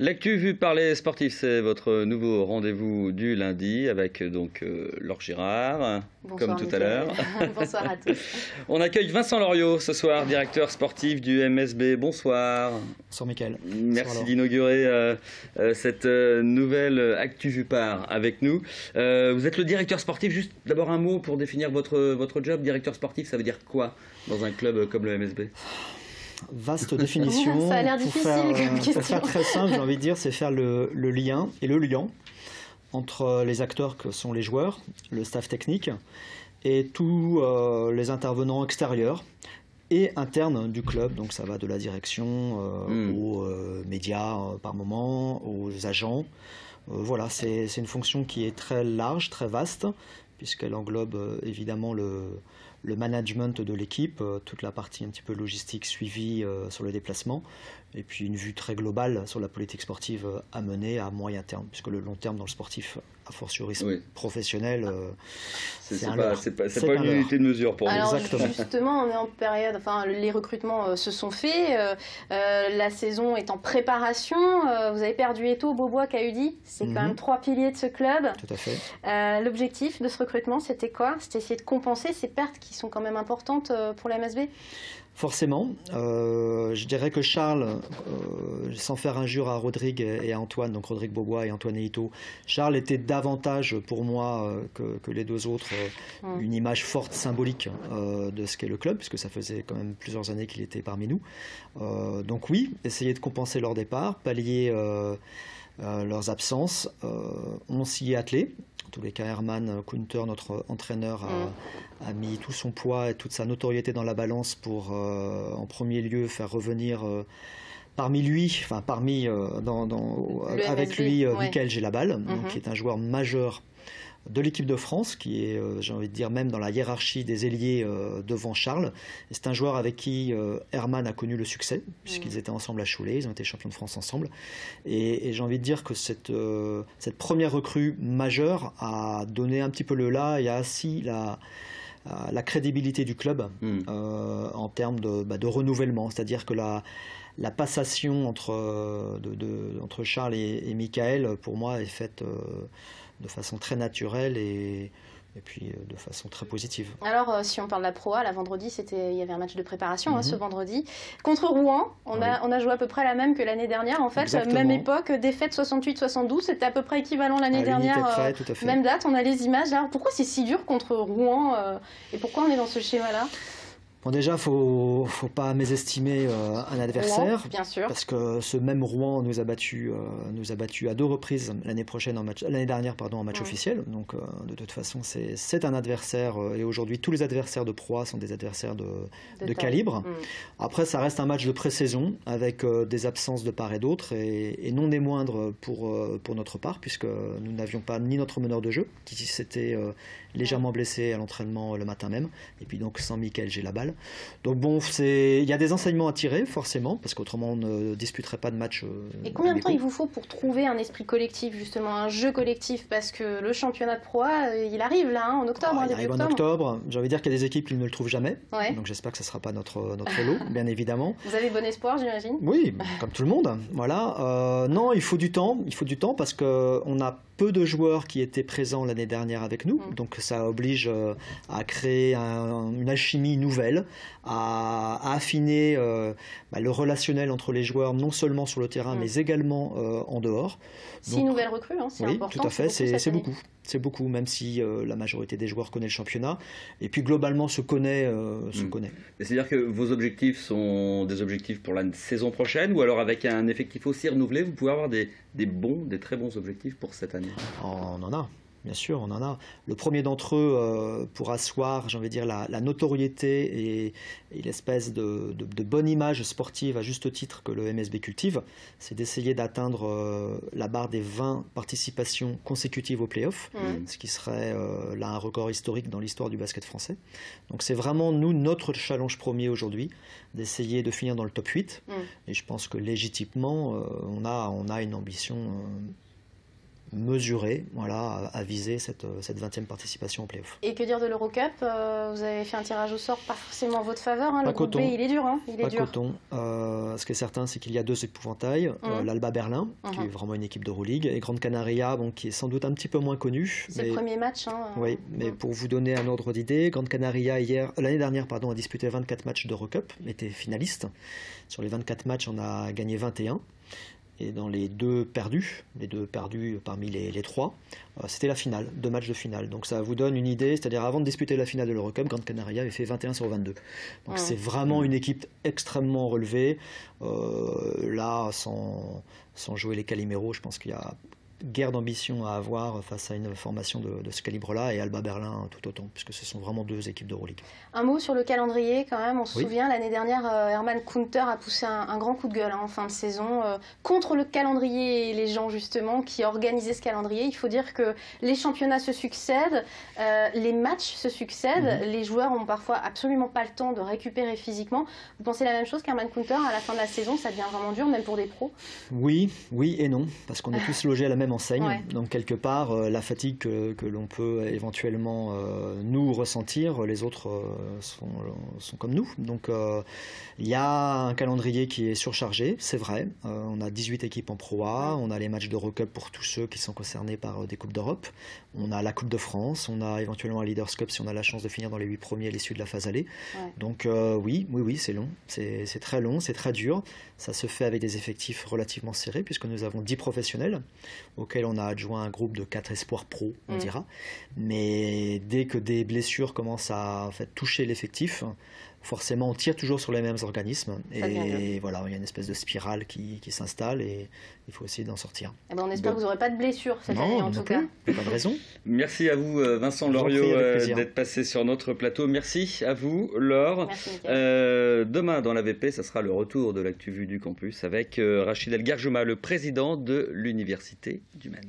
L'actu vue par les sportifs, c'est votre nouveau rendez-vous du lundi avec donc Laure Girard, Bonsoir, comme tout à l'heure. Bonsoir à tous. On accueille Vincent Loriot ce soir, directeur sportif du MSB. Bonsoir. Bonsoir Mickaël. Merci d'inaugurer cette nouvelle actu vue par avec nous. Vous êtes le directeur sportif. Juste d'abord un mot pour définir votre job. Directeur sportif, ça veut dire quoi dans un club comme le MSB? Vaste définition. Ça a l'air difficile comme question. Pour faire très simple, j'ai envie de dire, c'est faire le lien et le lien entre les acteurs que sont les joueurs, le staff technique et tous les intervenants extérieurs et internes du club. Donc ça va de la direction aux médias par moment, aux agents. Voilà, c'est une fonction qui est très large, très vaste, puisqu'elle englobe évidemment le management de l'équipe, toute la partie un petit peu logistique suivie sur le déplacement, et puis une vue très globale sur la politique sportive à mener à moyen terme, puisque le long terme dans le sportif, a fortiori professionnel, c'est pas une unité de mesure pour nous. Alors Exactement. justement, on est en période, enfin les recrutements se sont faits, la saison est en préparation, vous avez perdu Eto'o, Beaubois, Cahudi, c'est quand même 3 piliers de ce club. Tout à fait. L'objectif de ce recrutement, c'était quoi? C'était essayer de compenser ces pertes qui sont quand même importantes pour la MSB? Forcément. Je dirais que Charles, sans faire injure à Rodrigue et à Antoine, donc Rodrigue Beaubois et Antoine Eto'o, Charles était davantage pour moi que les deux autres une image forte, symbolique de ce qu'est le club, puisque ça faisait quand même plusieurs années qu'il était parmi nous. Donc oui, essayer de compenser leur départ, pallier leurs absences. On s'y est attelé. En tous les cas, Herman Kunter, notre entraîneur, a mis tout son poids et toute sa notoriété dans la balance pour, en premier lieu, faire revenir parmi lui, enfin avec lui, Mickaël Gelabal, qui est un joueur majeur de l'équipe de France, qui est, j'ai envie de dire, même dans la hiérarchie des ailiers devant Charles. Et c'est un joueur avec qui Herman a connu le succès, puisqu'ils étaient ensemble à Cholet, ils ont été champions de France ensemble. Et j'ai envie de dire que cette première recrue majeure a donné un petit peu le là et a assis la crédibilité du club en termes de renouvellement. C'est-à-dire que la passation entre Charles et Mickaël, pour moi, est faite de façon très naturelle et puis de façon très positive. Alors, si on parle de la Pro A, vendredi, il y avait un match de préparation ce vendredi. Contre Rouen, on a joué à peu près la même que l'année dernière. En fait, Exactement. Même époque, défaite 68-72, c'était à peu près équivalent l'année dernière. Près, tout à fait. Même date, on a les images. Alors, pourquoi c'est si dur contre Rouen et pourquoi on est dans ce schéma-là? Bon, déjà, faut pas mésestimer un adversaire, Rouen, bien sûr. parce que ce même Rouen nous a battu à 2 reprises l'année dernière en match officiel. Donc, de toute façon, c'est un adversaire, et aujourd'hui, tous les adversaires de Pro A sont des adversaires de calibre. Après, ça reste un match de pré-saison, avec des absences de part et d'autre, et non des moindres pour notre part, puisque nous n'avions pas ni notre meneur de jeu, qui s'était légèrement blessé à l'entraînement le matin même, et puis donc sans Mickaël Gelabal. Donc bon, il y a des enseignements à tirer, forcément, parce qu'autrement on ne disputerait pas de match. Et combien de temps il vous faut pour trouver un esprit collectif, justement, un jeu collectif? Parce que le championnat de Pro A, il arrive là, en octobre. Il arrive en octobre. J'ai envie de dire qu'il y a des équipes qui ne le trouvent jamais. Ouais. Donc j'espère que ce ne sera pas notre lot, bien évidemment. Vous avez bon espoir, j'imagine? Oui, comme tout le monde. Voilà. Non, il faut du temps. Il faut du temps parce qu'on a peu de joueurs qui étaient présents l'année dernière avec nous. Donc ça oblige à créer une alchimie nouvelle, à affiner le relationnel entre les joueurs, non seulement sur le terrain, mais également en dehors. 6 nouvelles recrues, c'est important. Oui, tout à fait, c'est beaucoup. C'est beaucoup, même si la majorité des joueurs connaît le championnat, et puis globalement se connaît. C'est-à-dire que vos objectifs sont des objectifs pour la saison prochaine, ou alors avec un effectif aussi renouvelé, vous pouvez avoir des très bons objectifs pour cette année? On en a. Bien sûr, on en a. Le premier d'entre eux, pour asseoir, j'ai envie de dire, la notoriété et l'espèce de bonne image sportive à juste titre que le MSB cultive, c'est d'essayer d'atteindre la barre des 20 participations consécutives aux playoffs, ce qui serait là un record historique dans l'histoire du basket français. Donc c'est vraiment, nous, notre challenge premier aujourd'hui, d'essayer de finir dans le top 8. Et je pense que légitimement, on a une ambition mesuré, voilà, à viser cette 20e participation en play-off. Et que dire de l'Eurocup? Vous avez fait un tirage au sort pas forcément en votre faveur. Le groupe B, coton. il est dur. Il est dur. Coton. Ce qui est certain, c'est qu'il y a 2 épouvantails. L'Alba Berlin, qui est vraiment une équipe d'Euroleague, et Grande Canaria, qui est sans doute un petit peu moins connue. C'est le premier match. Oui, mais pour vous donner un ordre d'idée, Grande Canaria, l'année dernière, a disputé 24 matchs d'Eurocup, était finaliste. Sur les 24 matchs, on a gagné 21. Et dans les deux perdus parmi les 3, c'était la finale, 2 matchs de finale. Donc ça vous donne une idée, c'est-à-dire avant de disputer la finale de l'Eurocup, Grande Canaria avait fait 21 sur 22. Donc c'est vraiment une équipe extrêmement relevée. Là, sans jouer les Calimeros, je pense qu'il y a guerre d'ambition à avoir face à une formation de ce calibre-là, et Alba Berlin tout autant, puisque ce sont vraiment 2 équipes d'Euroleague. Un mot sur le calendrier quand même, on se souvient l'année dernière, Herman Kunter a poussé un grand coup de gueule en fin de saison contre le calendrier et les gens justement qui organisaient ce calendrier. Il faut dire que les championnats se succèdent, les matchs se succèdent, les joueurs ont parfois absolument pas le temps de récupérer physiquement. Vous pensez la même chose qu'Herman Kunter à la fin de la saison, ça devient vraiment dur même pour des pros? Oui et non, parce qu'on est tous logés à la même enseigne, donc quelque part la fatigue que l'on peut éventuellement nous ressentir, les autres sont comme nous. Donc il y a un calendrier qui est surchargé, c'est vrai. On a 18 équipes en Pro A, on a les matchs d'Eurocup pour tous ceux qui sont concernés par des Coupes d'Europe, on a la Coupe de France, on a éventuellement un Leaders Cup si on a la chance de finir dans les 8 premiers à l'issue de la phase aller. Donc oui, c'est long, c'est très long, c'est très dur. Ça se fait avec des effectifs relativement serrés puisque nous avons 10 professionnels auxquels on a adjoint un groupe de 4 espoirs pro, on dira. Mais dès que des blessures commencent à toucher l'effectif, forcément on tire toujours sur les mêmes organismes et voilà, il y a une espèce de spirale qui s'installe et il faut essayer d'en sortir. Et on espère que vous n'aurez pas de blessures cette année en tout cas. Pas de raison. Merci à vous Vincent Loriot d'être passé sur notre plateau. Merci à vous Laure. Merci, demain dans l'AVP, ça sera le retour de l'actu vue du campus avec Rachid El Garjouma, le président de l'Université du Maine.